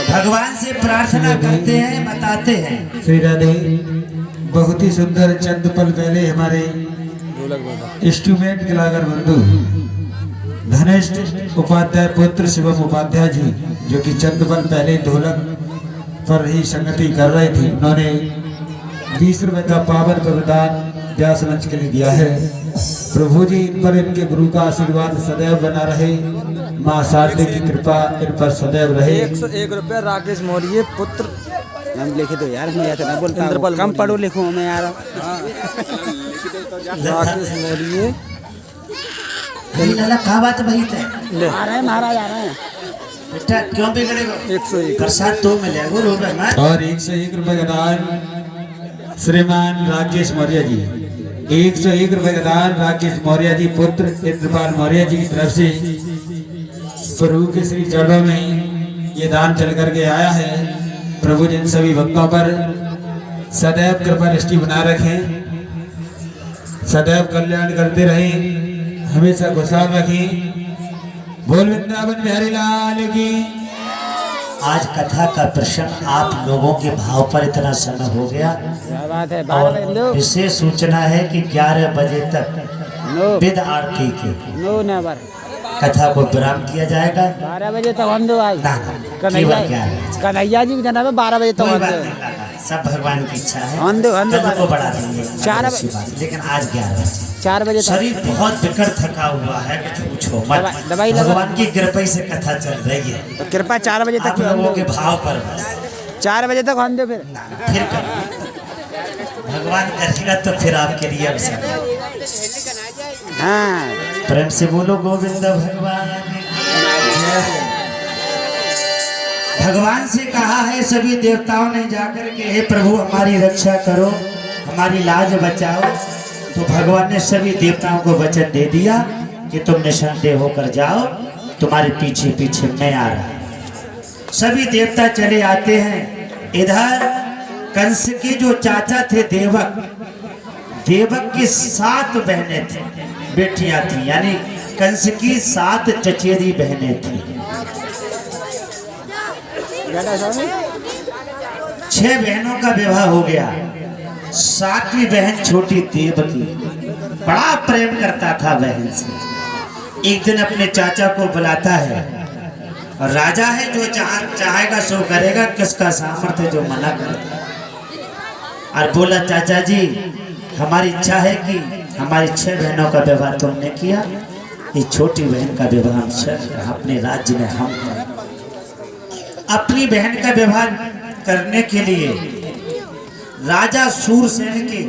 भगवान से प्रार्थना करते हैं, बताते हैं। श्री राधे बहुत ही सुंदर चंद पल पहले हमारे इंस्ट्रूमेंट कलाकार बंधु धनेश उपाध्याय पुत्र शिवम उपाध्याय जी, जो कि चंद पल पहले ढोलक पर ही संगति कर रहे थे, उन्होंने 20 रुपए का पावन प्रदान व्यास मंच के लिए दिया है। प्रभु जी इन पर इनके गुरु का आशीर्वाद सदैव बना रहे, माँ शारदे की कृपा इन पर सदैव रहे। 101 रुपया राकेश मौर्य पुत्र। नाम लिखे दो यार, मैं तो नहीं बोलता, कम पढ़ो लिखो मैं यार। राकेश मौर्य कहाँ बात भाई थे? आ रहे हैं महाराज, आ रहे हैं बेटा, क्यों बिगड़ेगा? 101 प्रसाद तो मिले गुरु में। और 101 रुपए का दान श्रीमान राकेश मौर्य जी, 101 रुपए का दान राकेश मौर्य जी पुत्र इंद्रपाल मौर्य जी की तरफ से प्रभु के श्री चरणों में ये दान चल करके आया है। प्रभु जिन सभी भक्तों पर सदैव कृपा दृष्टि बना रखें, सदैव कल्याण करते रहें, हमेशा खुशहाल रखें। बोल वृंदावन बिहारी लाल की। आज कथा का प्रसंग आप लोगों के भाव पर इतना समय हो गया। क्या बात है। और विशेष सूचना है कि 11 बजे तक विद आरती के नो नेवर कथा को विराम किया जाएगा। 12 बजे तक हम दो आए। कन्हैया जी भी जाना है 12 बजे तक। कोई बात नहीं लगा, सब भगवान की इच्छा है। कल को बढ़ा देंगे 4 बजे, लेकिन आज 11 बजे। 4 बजे शरीर बहुत बिकट थका हुआ है, कुछ पूछो मत। दवाई भगवान की कृपा से कथा चल रही है, तो कृपा 4 बजे आप तक लोगों के भाव पर बस 4 बजे तक हम दो फिर भगवान करेगा तो फिर आपके लिए अवसर। हाँ, प्रेम से बोलो गोविंद भगवान। भगवान से कहा है सभी देवताओं ने जाकर के, हे प्रभु हमारी रक्षा करो, हमारी लाज बचाओ। तो भगवान ने सभी देवताओं को वचन दे दिया कि तुम निसंदेह होकर जाओ, तुम्हारे पीछे पीछे मैं आ रहा हूं। सभी देवता चले आते हैं। इधर कंस के जो चाचा थे देवक, देवक की 7 बहनें थी, बेटियां थी, यानी कंस की 7 चचेरी बहनें थी। 6 बहनों का विवाह हो गया। 7वीं बहन छोटी देवकी बड़ा प्रेम करता था बहन से। एक दिन अपने चाचा को बुलाता है, और राजा है जो चाहेगा सो करेगा, किसका सामर्थ्य जो मना करेगा। और बोला चाचा जी हमारी इच्छा है कि हमारी 6 बहनों का विवाह तुमने किया, ये छोटी बहन का विवाह हम अपने राज्य में हम करें। अपनी बहन का विवाह करने के लिए राजा सूरसेन के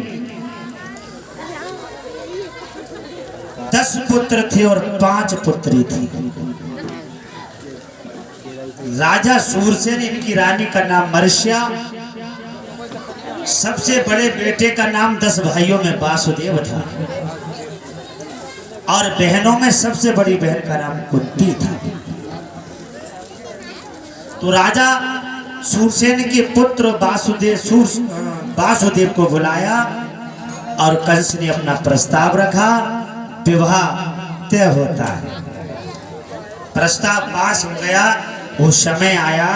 10 पुत्र थे और 5 पुत्री थी। राजा सूरसेन, इनकी रानी का नाम मर्ष्या, सबसे बड़े बेटे का नाम 10 भाइयों में वासुदेव था, और बहनों में सबसे बड़ी बहन का नाम कुंती था। तो राजा सूरसेन के पुत्र वासुदेव को बुलाया और कंस ने अपना प्रस्ताव रखा। विवाह तय होता है, प्रस्ताव पास हो गया। वो समय आया,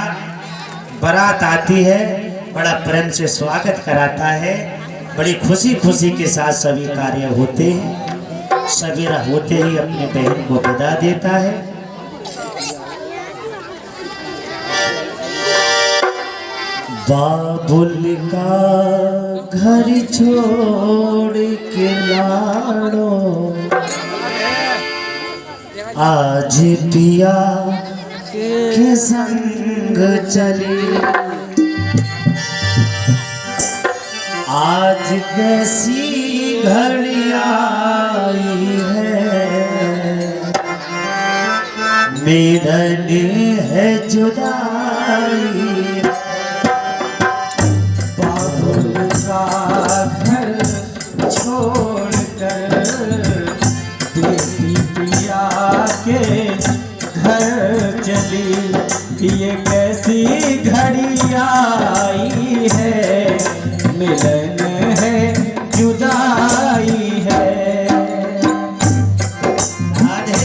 बारात आती है, बड़ा प्रेम से स्वागत कराता है, बड़ी खुशी खुशी के साथ सभी कार्य होते हैं। सवेरा होते ही अपने बहन को विदा देता है। बाबुल का घर छोड़ के लाड़ो, आज पिया के संग चली, आज कैसी घड़ी आई है, मेरन है जुदाई। घर छोड़कर बेटी पिया के घर चली, ये कैसी घड़ी आई है, मिलन है जुदाई है। राधे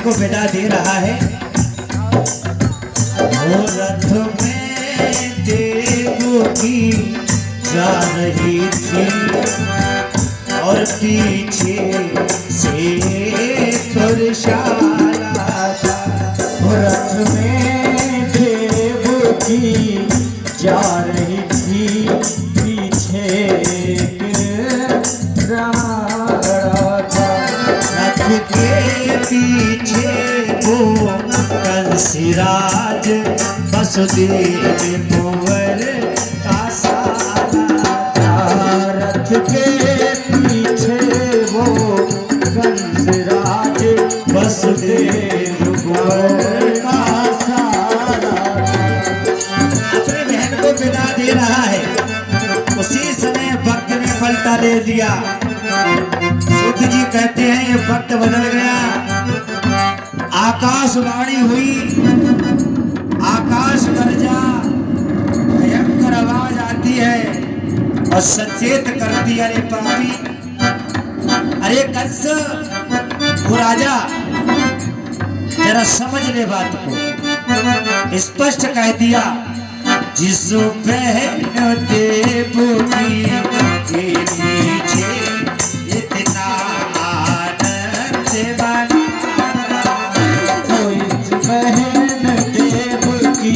को विदा दे रहा है। वो रथ में देव की जा रही थी और पीछे से पुरुषाला था। रथ में देव की जा रही थी, पीछे रावण था। रथ के पीछे वो कंसराज वसुदेव कुंवर का साला था। रथ के पीछे वो कंसराज वसुदेव कुंवर का साला था। अपने बहन को विदा दे रहा है। उसी समय वक्त ने पलटा दे दिया। सूत जी कहते हैं ये वक्त बदल गया। आकाशवाणी हुई, आकाश गरजा, भयंकर आवाज आती है और सचेत करती है, अरे पापी, अरे कंस, वो राजा, जरा समझ ले बात को। स्पष्ट कह दिया, जिस बहन देव की के पीछे इतना आनंद बना, तो इस बहन देव की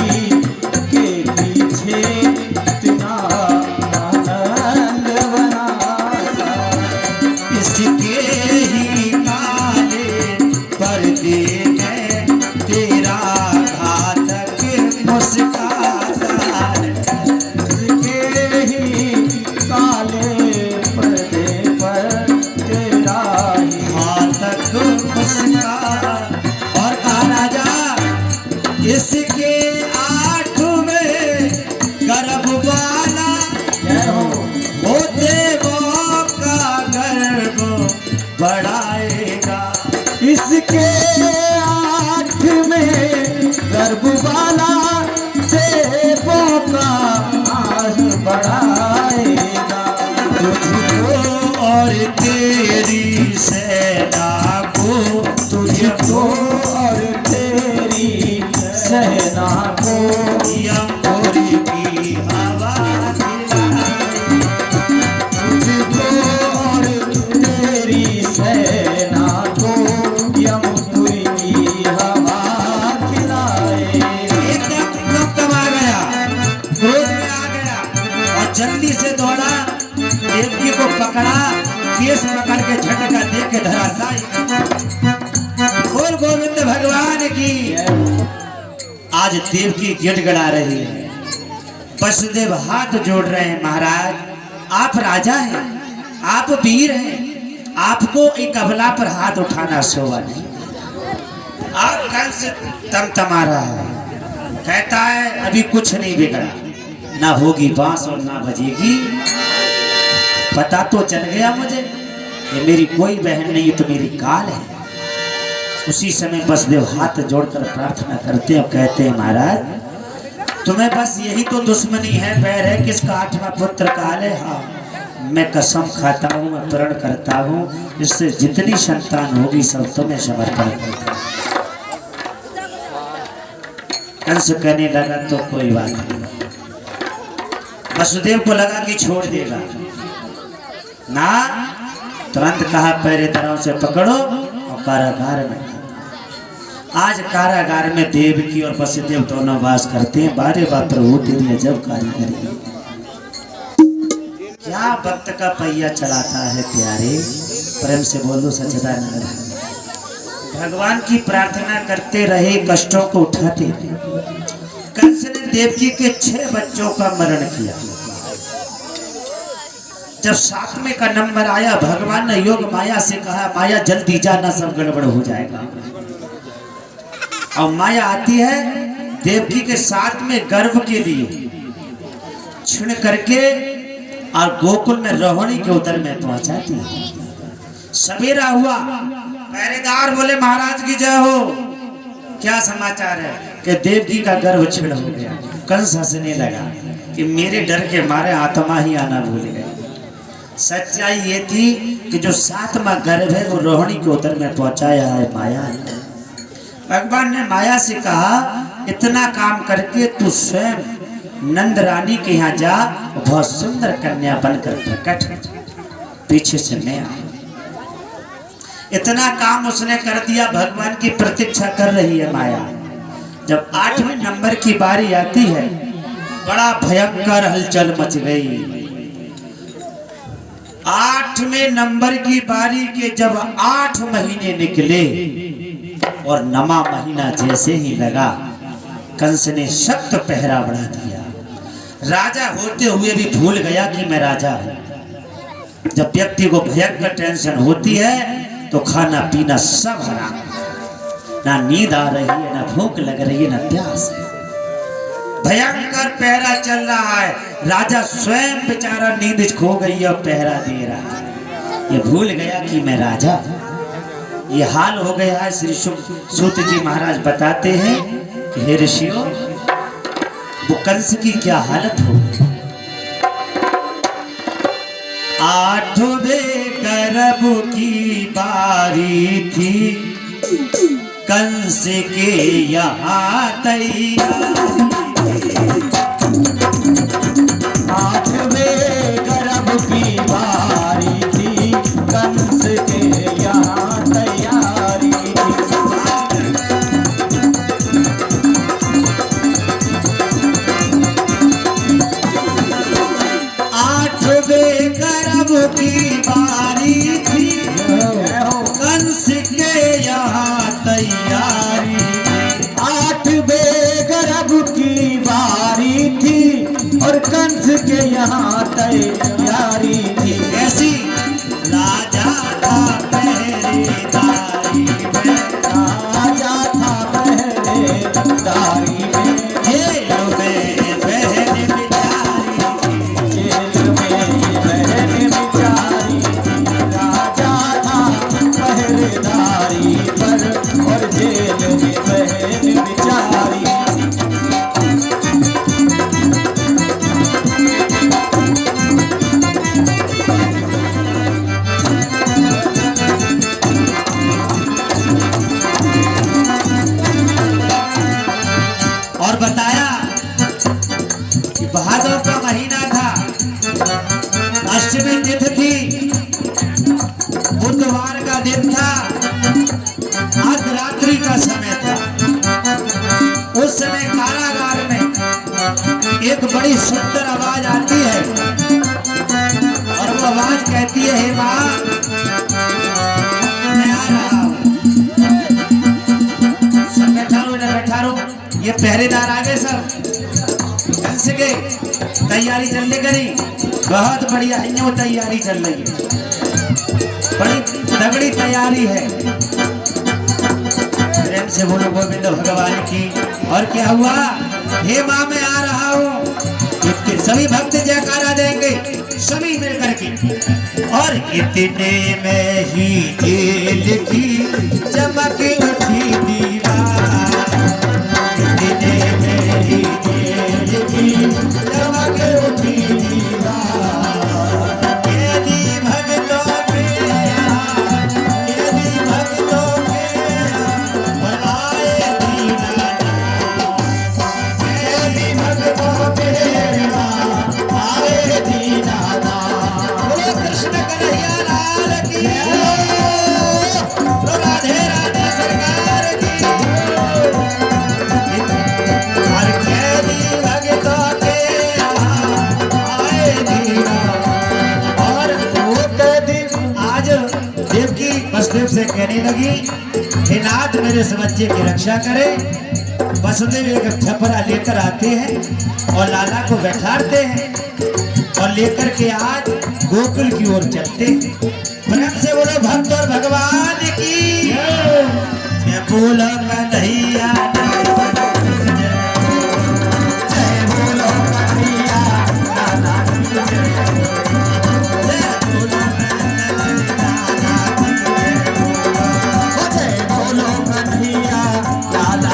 के पीछे इतना आनंद बना, इसके ही काले पर्दे में तेरा घातक मुस्काता है। इसके ही काले पर्दे पर तेरा ही घातक मुस्कान। और कहा राजा, इसके आठ में गर्भ वाला वो देवों का गर्भ बढ़ाएगा। इसके आठ में गर्भ वाला देवों का आस बढ़ाएगा। तुझको और तेरी सेना को, तुझको और तेरी सेना को यमपुरी की हवा खिलाए। तुझको और तेरी सेना को यमपुरी की हवा खिलाए। एकदम आ गया, क्रोध में आ गया और जल्दी से दौड़ा, देवकी को पकड़ा, केस पकड़ के झटका दे के धराशायी। बोल गोविंद भगवान की। आज देवकी गिड़गिड़ा रही है। वसुदेव हाथ जोड़ रहे हैं, महाराज आप राजा हैं, आप वीर हैं, आपको एक अबला पर हाथ उठाना शोभा नहीं। आप कल से तमतमा रहा है, कहता है अभी कुछ नहीं बिगड़ा, ना होगी बांस और ना बजेगी। पता तो चल गया मुझे ये मेरी कोई बहन नहीं, ये तो मेरी काल है। उसी समय वसुदेव हाथ जोड़कर प्रार्थना करते हैं और कहते हैं, महाराज तुम्हें बस यही तो दुश्मनी है, बैर है, किसका आठवां पुत्र काल है। हाँ मैं कसम खाता हूँ, मैं प्रण करता हूँ, इससे जितनी संतान होगी सब तुम्हें समर्पण करता हूँ। कंस कहने लगा तो कोई बात नहीं। वसुदेव को लगा कि छोड़ देगा ना, तुरंत कहा पहरेदारों से पकड़ो और कारागार में। आज कारागार में देवकी और वसुदेव दोनों वास करते हैं। बारे बात प्रभु तेरी अजब कारीगरी, क्या वक्त का पहिया चलाता है प्यारे। प्रेम से बोलो सच्चिदानंद। भगवान की प्रार्थना करते रहे, कष्टों को उठाते रहे। कंस ने देवकी के 6 बच्चों का मरण किया। जब 7वें का नंबर आया, भगवान ने योग माया से कहा, माया जल्दी जाना, सब गड़बड़ हो जाएगा। और माया आती है देवकी के 7वें गर्भ के लिए, छिड़ करके और गोकुल में रोहिणी के उदर में पहुंचाती है। सवेरा हुआ, पहरेदार बोले महाराज की जय हो, क्या समाचार है कि देवकी का गर्भ छिड़ हो गया। कंस हंसने लगा कि मेरे डर के मारे आत्मा ही आना भूल गए। सच्चाई ये थी कि जो 7वां गर्भ है वो रोहिणी के उदर में पहुंचाया है माया ने। भगवान ने माया से कहा इतना काम करके तू स्वयं नंद रानी के यहाँ जा, बहुत सुंदर कन्या बनकर प्रकट हो, पीछे से मैं आ। इतना काम उसने कर दिया, भगवान की प्रतीक्षा कर रही है माया। जब 8वें नंबर की बारी आती है, बड़ा भयंकर हलचल मच गई। 8वें नंबर की बारी के जब 8 महीने निकले और 9वां महीना जैसे ही लगा, कंस ने सख्त पहरा बढ़ा दिया। राजा होते हुए भी भूल गया कि मैं राजा हूं। जब व्यक्ति को भयंकर टेंशन होती है तो खाना पीना सब हराम, ना नींद आ रही है, ना भूख लग रही है, ना प्यास है। भयंकर पहरा चल रहा है। राजा स्वयं बेचारा नींद खो गई और पहरा दे रहा है। ये भूल गया कि मैं राजा हूं। ये हाल हो गया है। श्री सूत जी महाराज बताते हैं कि हे ऋषियों, वो कंस की क्या हालत हो गई। 8वें गर्भ की बारी थी, कंस के यहाँ तैयारी। 8वें गर्भ की बारी थी, कंस के यहाँ तैयारी। 8वें गर्भ की बारी थी, कंस के यहाँ तैयारी। 8वें गर्भ की बारी थी और कंस के यहाँ तैयारी थी। ऐसी राजा था पहरेदारी में, राजा था पहरेदारी में, जेल में बहन बिचारी। जेल में बहन बिचारी। राजा था पहरेदारी पर और जेल में बहन बिचारी। और बताया कि भादों का महीना था, अष्टमी तिथि थी, बुधवार का दिन था, अर्धरात्रि का समय था। उस समय कारागार में एक बड़ी सुंदर आवाज आती है और वो आवाज कहती है, हे माँ, मैं आ रहा हूं। सब बैठा रो, इधर बैठा रो। ये पहरेदार आ गए सब, कंस के तैयारी चलने करी। बहुत बढ़िया है, वो तैयारी चल रही है, बड़ी तगड़ी तैयारी है। प्रेम से बोलो गोविंद भगवान की। और क्या हुआ, हे माँ मैं आ रहा हूँ। इतने सभी भक्त जयकारा देंगे, सभी मिलकर के। और इतने में ही जेल की चमक उठी दीवार, इतने में ही जेल की चमक उठी दीवार। यदि भक्तों के यदि भक्तों के और आए दीनानाथ, यदि भक्तों के आए दीनानाथ। बोलो कृष्ण कन्हैया लाल की, बोलो राधे राधे सरकार की। और यदि भक्तों के आए दीनानाथ। और वो दिन आज देवकी वसुदेव से कहने लगी, हे नाथ मेरे इस बच्चे की रक्षा करे। वसुदेव एक छपरा लेकर आते हैं और लाला को बैठाते हैं और लेकर के आज गोकुल की ओर चलते हैं। प्रेम से बोलो भक्त और भगवान की। बोलो कन्हैया